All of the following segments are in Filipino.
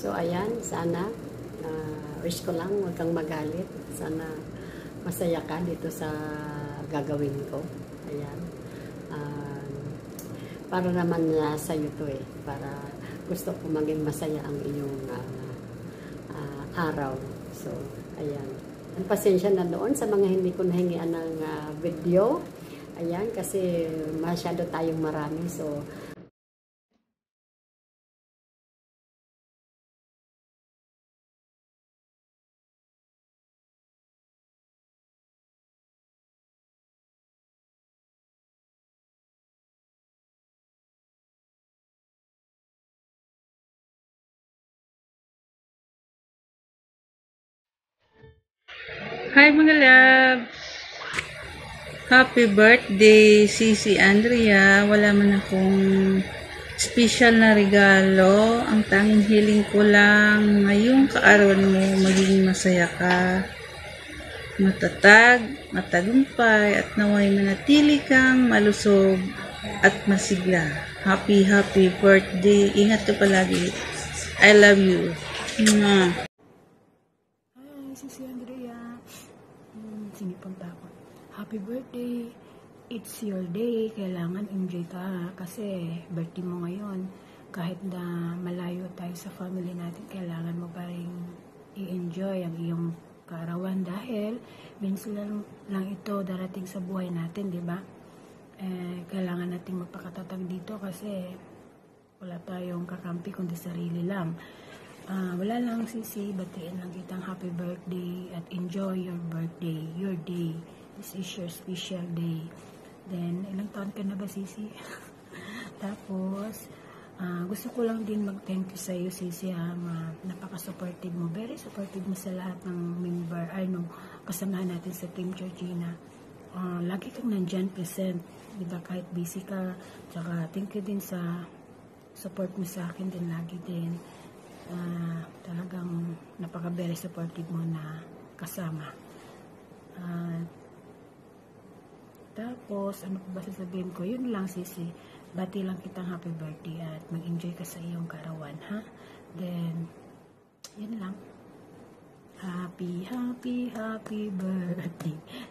So ayan, sana wish ko lang huwag kang magalit. Sana masaya ka dito sa gagawin ko. Ayan. Para naman sa iyo to eh. Para gusto ko maging masaya ang iyong araw. So, ayan. Ang pasensya na doon sa mga hindi ko nahingian ng video. Ayan, kasi masyado tayong marami. So, Hi mga loves! Happy birthday, Sisi Andrea. Wala man akong special na regalo. Ang tanging hiling ko lang ngayong kaarawan mo, maging masaya ka, matatag, matagumpay, at naway manatili kang malusog at masigla. Happy birthday. Ingat ka palagi. I love you. Mwah. Hi, Sisi Andrea. Sinipang takot. Happy birthday. It's your day. Kailangan enjoy ka kasi birthday mo ngayon. Kahit na malayo tayo sa family natin, kailangan mo pa rin i-enjoy ang iyong kaarawan dahil minsan lang ito darating sa buhay natin, di ba? Kailangan nating magpakatatag dito kasi wala tayong kakampi kundi sarili lang. Wala lang Sisi, batiin lang kitang happy birthday at enjoy your birthday, your day. This is your special day. Then, ilang taon ka na ba Sisi? Tapos, gusto ko lang din mag-thank you sa iyo Sisi napaka-supportive mo. Very supportive mo sa lahat ng member, kasamahan natin sa Team Georgina. Lagi kang nandyan present, diba kahit busy ka. Tsaka, thank you din sa support mo sa akin din lagi din. Talagang napaka-very supportive mo na kasama. Tapos, ano pa ba sasabihin ko? Yun lang Sisi, bati lang kitang happy birthday at mag-enjoy ka sa iyong karawan, ha? Then, yun lang. Happy birthday.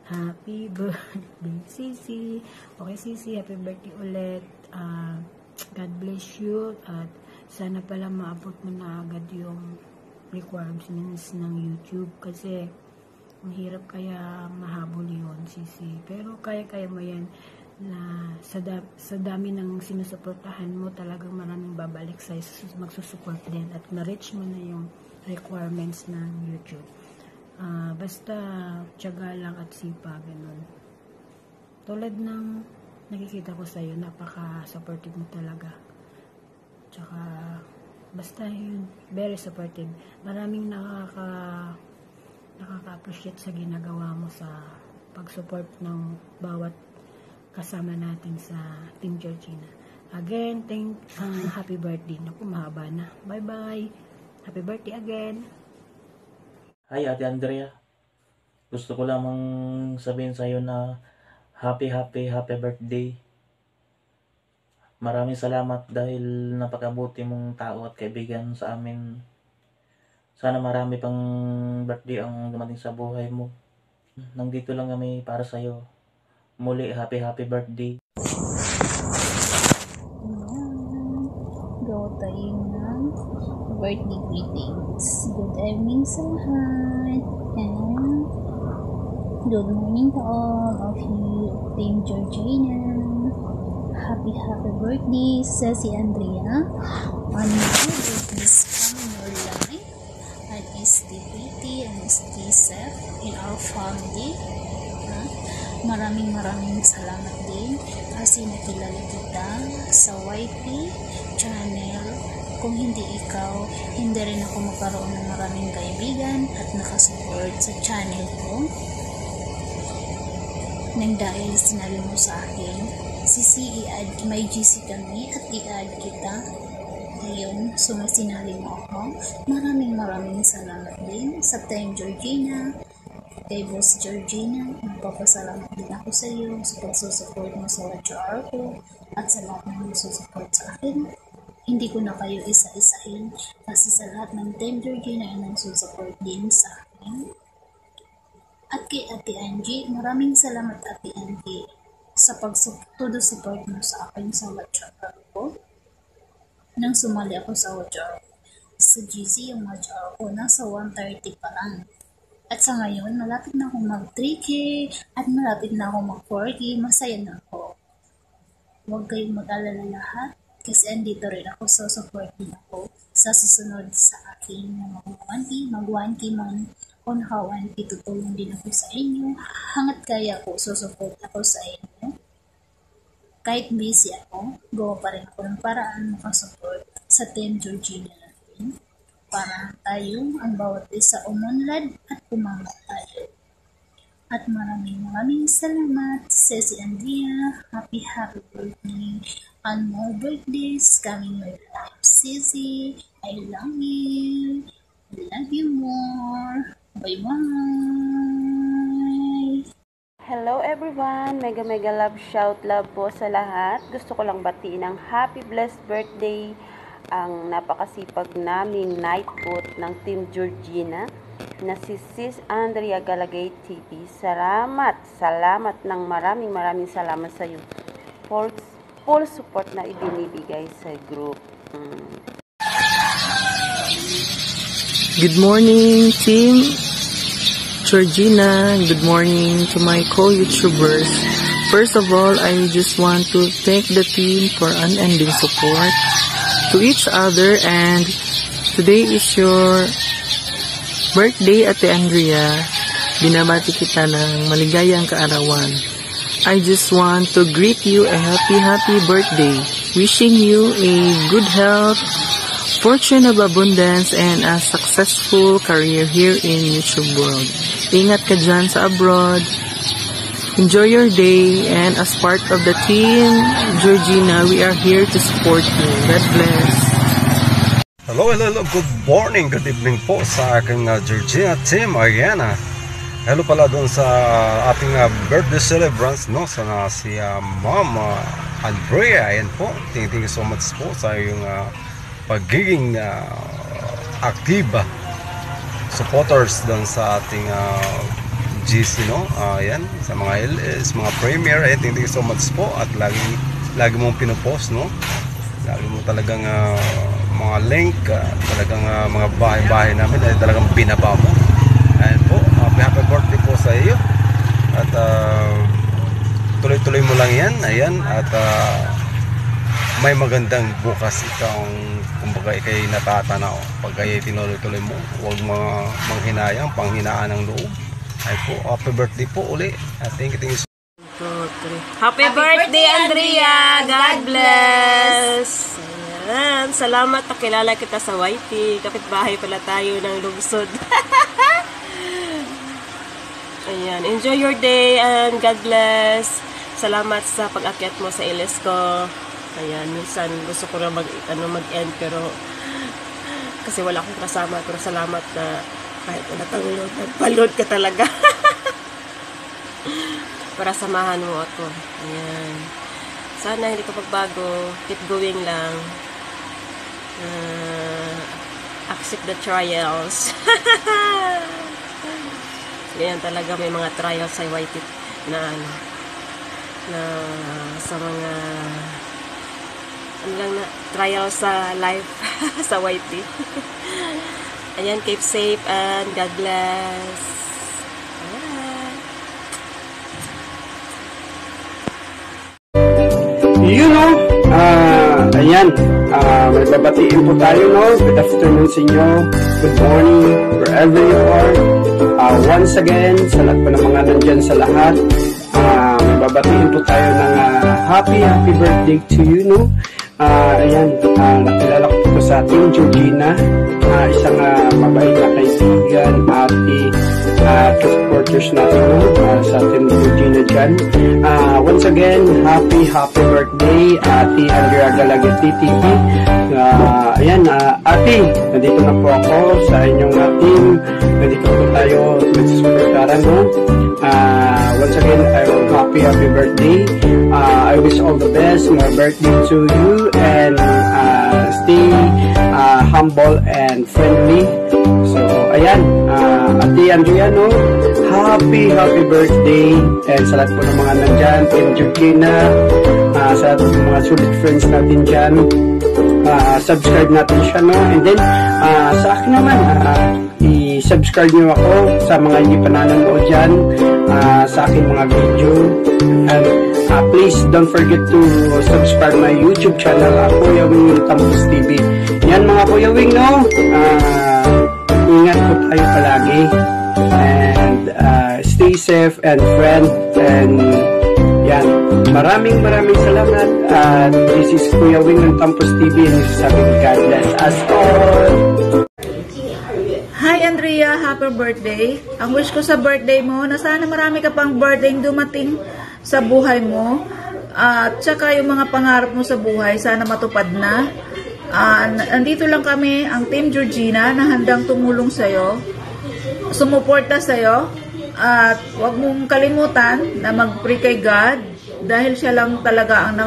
Happy birthday, Sisi. Okay, Sisi, happy birthday ulit. God bless you at sana pala maabot mo na agad yung requirements ng YouTube kasi mahirap kaya mahabol yun Sisi, pero kaya mo yan na sa dami ng sinusuportahan mo talagang maraming babalik sa'yo, magsusupport din at ma-reach mo na yung requirements ng YouTube. Basta tiyaga lang at sipa, ganun. Tulad ng nakikita ko sa'yo, napaka-supportive mo talaga. Tsaka, basta yun, very supportive. Maraming nakaka-appreciate sa ginagawa mo sa pag-support ng bawat kasama natin sa Team Georgina. Again, happy birthday. Naku, mahaba na. Bye-bye. Happy birthday again. Hi Ate Andrea. Gusto ko lamang sabihin sa iyo na happy birthday. Maraming salamat dahil napakabuti mong tao at kaibigan sa amin. Sana marami pang birthday ang dumating sa buhay mo. Nandito lang kami para sa iyo. Muli, happy birthday. Go tayo ng birthday greetings. Good evening sa lahat. And good morning to all of you, Team Georgina. Happy birthday, Sisi Andrea. On your birthdays come in your life and stay pretty and stay safe in our family. Maraming salamat din kasi nakilala kita sa YP channel. Kung hindi ikaw, hindi rin ako magkaroon ng maraming kaibigan at nakasupport sa channel ko. Nang dahil sinabi mo sa akin, Sisi, i-add, may GC kami at i-add kita. Ayun, so sinabi mo ako. Maraming salamat din sa Team Georgina, kay Boss Georgina. Magpapasalamat din ako sa iyo sa pagsusupport mo sa HR ko at sa lahat ng nagsusupport sa akin. hindi ko na kayo isa-isahin kasi sa lahat ng Team Georgina ay nagsusupport din sa akin. At kay Ate Angie, maraming salamat Ate Angie sa todo support mo sa akin sa WhatsApp ko. Nang sumali ako sa WhatsApp, sa GC yung WhatsApp ko, nasa 130 pa lang. At sa ngayon, malapit na akong mag 3K at malapit na akong mag 4K, masaya na ako. Huwag kayong mag-alala lahat kasi andito rin ako, so support din ako sa susunod sa aking mga 1K, mag 1K man on how 1K, tutulong din ako sa inyo. Hangat kaya ko, so support ako sa inyo. Kahit busy ako, gawa pa rin ako ng paraan makasupport sa Team Georgina natin. Para tayo ang bawat isa umunlad at umangat tayo. At maraming salamat, Ceci Andrea. Happy birthday and more birthdays coming your life, Ceci. I love you. I love you more. Bye-bye. Hello everyone! Mega love shout love po sa lahat. Gusto ko lang batiin ng happy blessed birthday ang napakasipag naming night coach ng Team Georgina na si Sis Andrea Galagay TV. Salamat ng maraming salamat sa iyo. Full support na ibinibigay sa group. Good morning, Team Georgina. Good morning to my co-YouTubers. First of all, I just want to thank the team for unending support to each other, and today is your birthday, Ate Andrea. Binabati kita ng maligayang kaarawan. I just want to greet you a happy birthday. Wishing you a good health, fortune of abundance, and a successful career here in YouTube world. Ingat ka dyan sa abroad. Enjoy your day, and as part of the Team Georgina, we are here to support you. God bless. Hello. Good morning, good evening po sa aking Georgina team. Ayan, hello pala doon sa ating birthday celebrants, no? Sana si Ma'am Andrea. Ayan po. Thank you so much po sa iyong pagiging active supporters doon sa ating GC, no? Ayan, sa mga LS, mga premier, thank you so much po. At lagi mong pinopost, no? Lagi mo talagang mga link, talagang mga bahay-bahay namin ay talagang binaba mo. Ayan po, happy birthday po sa iyo. At tuloy-tuloy mo lang yan. Ayan, at may magandang bukas ikaw, kumbaga ikay natatanaw. Pag kayo tinuloy-tuloy mo, huwag manghinayang, panghinaan ng loob. Ay po, happy birthday po uli. Thank you so much. Happy birthday, Andrea! God bless! Ayan, salamat, nakilala kita sa YT. Kapitbahay pala tayo ng lungsod. Ayan, enjoy your day and God bless. Salamat sa pag-akyat mo sa LS ko. Ayan, minsan gusto ko na mag-end pero kasi wala akong kasama, pero salamat na kahit wala kang load, nagpa-load ka talaga. Para samahan mo ako. Ayan. Sana hindi ka pagbago. Keep going lang. Accept the trials. Ganyan talaga, may mga trials sa YT na sa mga trials sa life sa YT. Ayan, keep safe and God bless. Ayan, may babatiin po tayo, no? Good afternoon sa inyo. Good morning, wherever you are. Once again, sa lahat po ng mga nandyan sa lahat, may babatiin po tayo ng happy birthday to you, no? Ayan, nakilala ko po sa Team Georgina, isang mabait na kaibigan at supporters natin, no? Sa Team Georgina dyan. Once again, happy birthday, Ate Andrea Galagay TV. Ayan, Ate, nandito na po ako sa inyong team. Nandito po tayo nagsusuportaran, no? Once again, happy birthday. I wish all the best, my birthday to you, and stay humble and friendly. So, ayan, Ate Andrea, no? Happy birthday. And sa lahat po ng mga nandyan, Team Georgina, sa lahat ng mga solid friends natin dyan, subscribe natin siya, no? And then, sa akin naman, i-subscribe nyo ako sa mga hindi pa nanonood dyan, sa aking mga video. And please don't forget to subscribe my YouTube channel, Kuya Wing Tampos TV. Yan mga Kuya Wing, no? Ingat po tayo palagi. And stay safe and friend. And yan, maraming salamat. This is Kuya Wing ng Tampos TV and nagsasabing God bless us all. Hi Andrea, happy birthday. Ang wish ko sa birthday mo na sana marami ka pang birthday dumating sa buhay mo. At saka yung mga pangarap mo sa buhay sana matupad na. Andito lang kami, ang Team Georgina, na handang tumulong sa'yo, sumuporta sa'yo, at huwag mong kalimutan na mag-pray kay God dahil siya lang talaga ang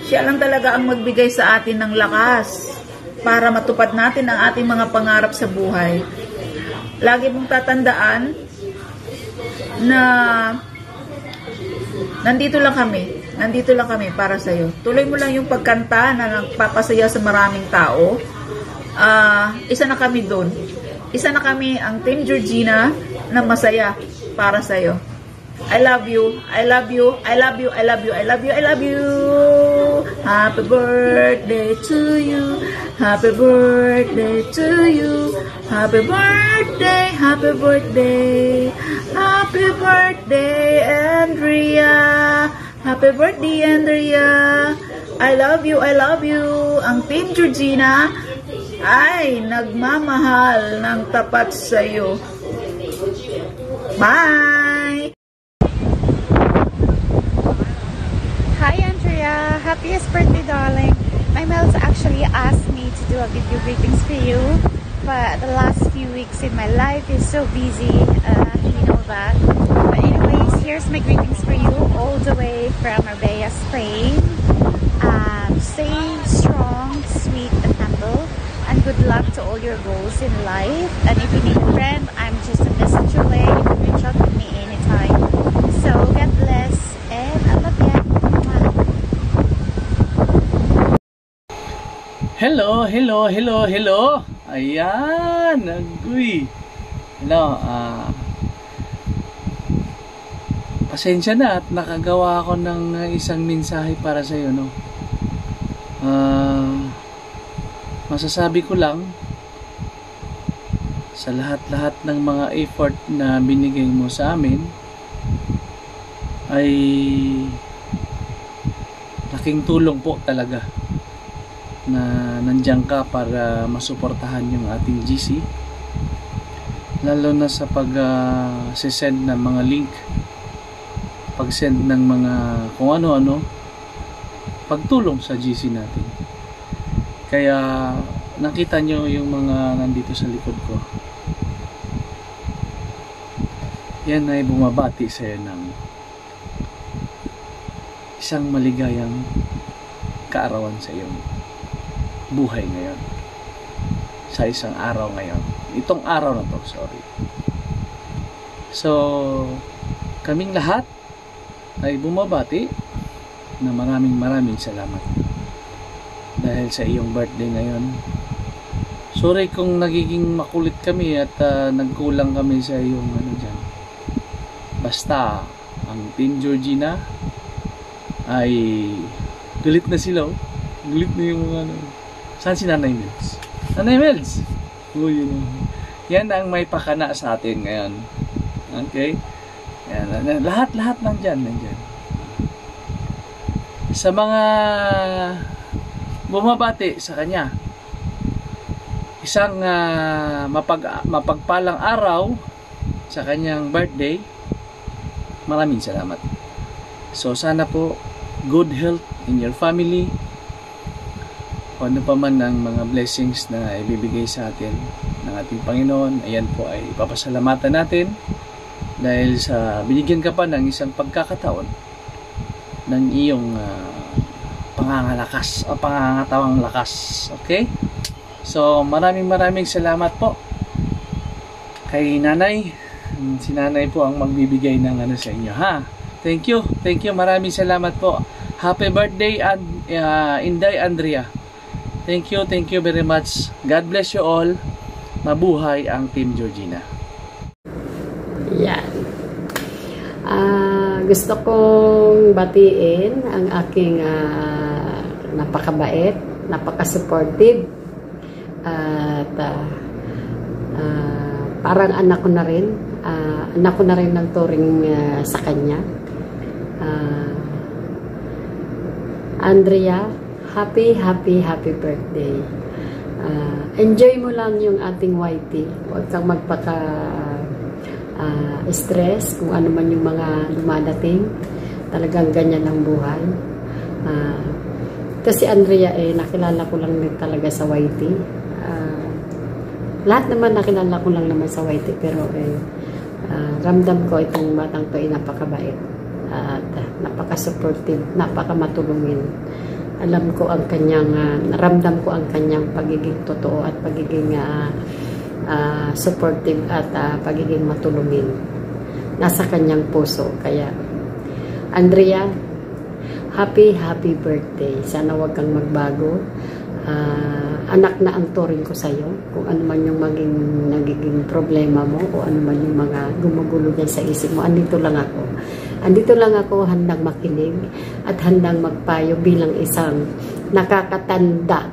siya lang talaga ang magbigay sa atin ng lakas para matupad natin ang ating mga pangarap sa buhay. Lagi mong tatandaan na nandito lang kami para sa iyo. Tuloy mo lang yung pagkanta na nagpapasaya sa maraming tao. Isa na kami doon. Isa na kami ang Team Georgina na masaya para sa iyo. I love you. I love you. I love you. I love you. I love you. I love you. Happy birthday to you. Happy birthday to you. Happy birthday. Happy birthday. Happy birthday, Andrea. Happy birthday, Andrea. I love you. I love you. Ang Team Georgina ay nagmamahal ng tapat sa iyo. Bye! Hi Andrea, happiest birthday darling. My Mel's actually asked me to do a video greetings for you, but the last few weeks in my life is so busy, you know that. But anyways, here's my greetings for you all the way from Marbella, Spain. Stay strong, sweet and humble, and good luck to all your goals in life. And if you need a friend, I'm just a message away. You can reach out to me anytime. So God bless and I love you. Hello. Ayan, agoy. Hello, pasensya na at nakagawa ako ng isang mensahe para sa iyo, no. Masasabi ko lang sa lahat ng mga effort na binigay mo sa amin ay laking tulong po talaga na nandiyan ka para masuportahan yung ating GC, lalo na sa pag-send ng mga link, pag-send ng mga kung ano-ano, pagtulong sa GC natin. Kaya nakita nyo yung mga nandito sa likod ko, yan ay bumabati sa'yo ng isang maligayang kaarawan sa iyong buhay ngayon, sa isang araw ngayon, itong araw na to, sorry. So kaming lahat ay bumabati na maraming salamat dahil sa iyong birthday ngayon. Sorry kung nagiging makulit kami at nagkulang kami sa iyong dyan. Basta ang Team Georgina ay galit na sila, galit na yung mga saan si Nanay Melz? Nanay Melz! Yan ang may pakana sa atin ngayon. Okay? Yan, lahat nandyan. Sa mga bumabati sa kanya, isang mapagpalang araw sa kanyang birthday, maraming salamat. So sana po good health in your family, o ano pa man ang mga blessings na ibibigay sa atin ng ating Panginoon. Ayan po ay ipapasalamatan natin dahil sa binigyan ka pa ng isang pagkakataon ng iyong pangangalakas o pangangatawang lakas. Okay? So, maraming salamat po kay nanay. Si nanay po ang magbibigay ng ano sa inyo, ha? Thank you, maraming salamat po. Happy birthday, Inday Andrea. Thank you very much. God bless you all. Mabuhay ang Team Georgina. Yan. Gusto kong batiin ang aking napakabait, napaka-supportive, at parang anak ko na rin ng turing sa kanya. Andrea, happy birthday. Enjoy mo lang yung ating YT. Huwag kang stress kung ano man yung mga dumadating. Talagang ganyan ang buhay. Kasi Andrea, nakilala ko lang din talaga sa YT. Lahat naman nakilala ko lang naman sa YT, pero ramdam ko itong batang to ay napakabait at napaka-supportive, napaka-matulungin. Alam ko ang kanyang, ramdam ko ang kanyang pagiging totoo at pagiging supportive at pagiging matulungin. Nasa kanyang puso. Kaya, Andrea, happy birthday. Sana wag kang magbago. Anak na ang turing ko sa'yo. Kung ano man yung nagiging problema mo, o ano man yung mga gumugulo dyan sa isip mo, andito lang ako. Andito lang ako, handang makinig at handang magpayo bilang isang nakakatandang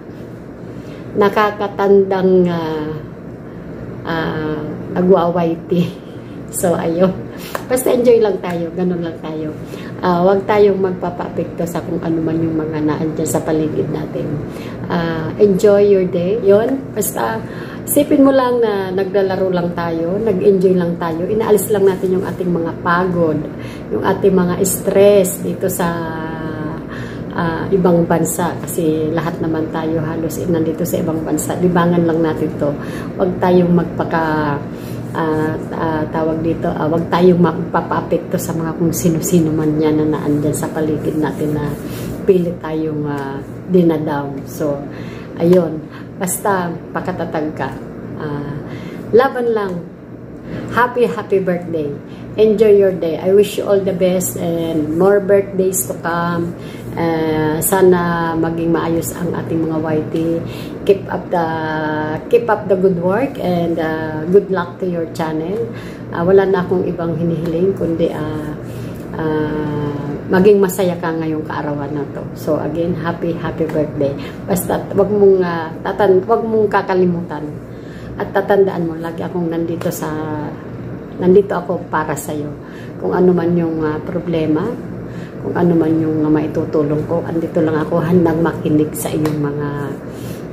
nagwawaiti. So, ayun. Basta enjoy lang tayo. Ganun lang tayo. Huwag tayong magpapa-apekto sa kung ano man yung mga naandyan sa paligid natin. Enjoy your day. Yun. Basta, isipin mo lang na naglalaro lang tayo, nag-enjoy lang tayo, inaalis lang natin yung ating mga pagod, yung ating mga stress dito sa ibang bansa, kasi lahat naman tayo halos nandito sa ibang bansa. Libangan lang natin to. Huwag tayong tawag dito, huwag tayong magpapa-apekto sa mga kung sino-sino man yan na naandyan sa paligid natin na pilit tayong dinadown. So, ayun. Basta, pakatatag ka. Laban lang. Happy birthday. Enjoy your day. I wish you all the best and more birthdays to come. Sana maging maayos ang ating mga YT. Keep up the good work and good luck to your channel. Wala na akong ibang hinihiling kundi maging masaya ka ngayong kaarawan na to. So again, happy birthday. Basta wag mong kakalimutan at tatandaan mo, lagi akong nandito ako para sa iyo. Kung ano man yung problema, kung ano man yung maitutulong ko, andito lang ako, handang makinig sa iyong mga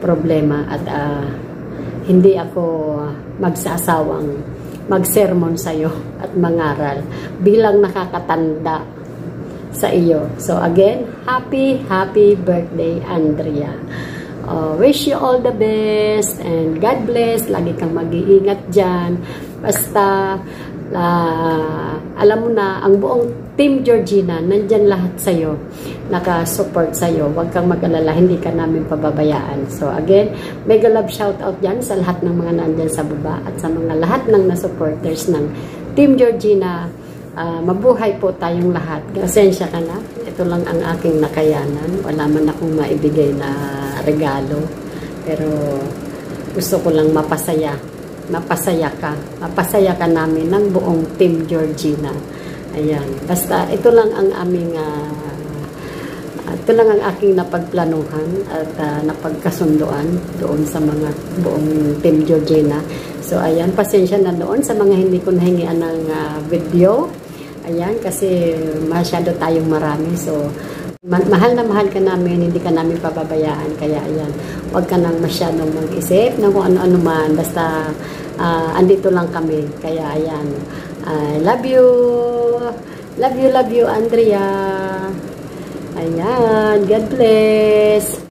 problema at hindi ako magsasawang magsermon sa iyo at mangaral bilang nakakatanda sa iyo. So again, happy birthday, Andrea. Wish you all the best and God bless. Lagi kang mag-iingat dyan. Basta alam mo na, ang buong Team Georgina nandyan lahat sa'yo, nakasupport sa'yo. Huwag kang mag-alala, hindi ka namin pababayaan. So again, mega love shout out dyan sa lahat ng mga nandyan sa baba at sa mga lahat ng na-supporters ng Team Georgina. Mabuhay po tayong lahat. Pasensya ka na. Ito lang ang aking nakayanan. Wala man akong maibigay na regalo. Pero gusto ko lang mapasaya ka. Mapasaya ka namin ng buong Team Georgina. Ayan. Basta ito lang ang aming ito lang ang aking napagplanuhan at napagkasunduan doon sa mga buong Team Georgina. So ayan, pasensya na doon sa mga hindi ko nahingian ng video. Ayan, kasi masyado tayong marami. So mahal na mahal ka namin, hindi ka namin pababayaan. Kaya ayan, huwag ka nang masyadong mag-isip na kung ano-ano man. Basta andito lang kami. Kaya ayan, love you. Love you, Andrea. Ayan, God bless.